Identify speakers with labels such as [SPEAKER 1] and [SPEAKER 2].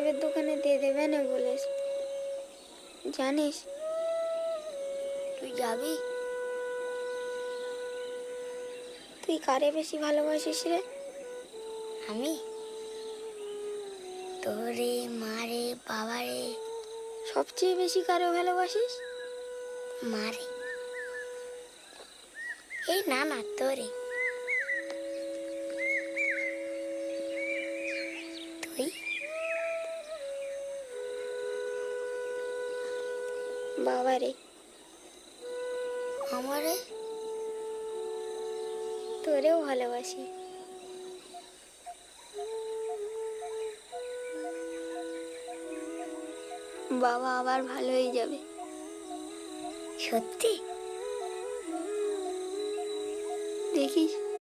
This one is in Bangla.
[SPEAKER 1] সাহেবের দোকানে দিয়ে দেবে না বলিস। জানিস
[SPEAKER 2] তুই যাবি?
[SPEAKER 1] তুই কারে বেশি ভালোবাসিস রে?
[SPEAKER 2] আমি তোরে, মারে, বাবারে।
[SPEAKER 1] সবচেয়ে বেশি কারে ভালোবাসিস?
[SPEAKER 2] মারে। এই না না, তোরে। তুই?
[SPEAKER 1] বাবারে।
[SPEAKER 2] আমারে?
[SPEAKER 1] তোরেও ভালোবাসি। বাবা আবার ভালো হয়ে যাবে।
[SPEAKER 2] সত্যি?
[SPEAKER 1] দেখিস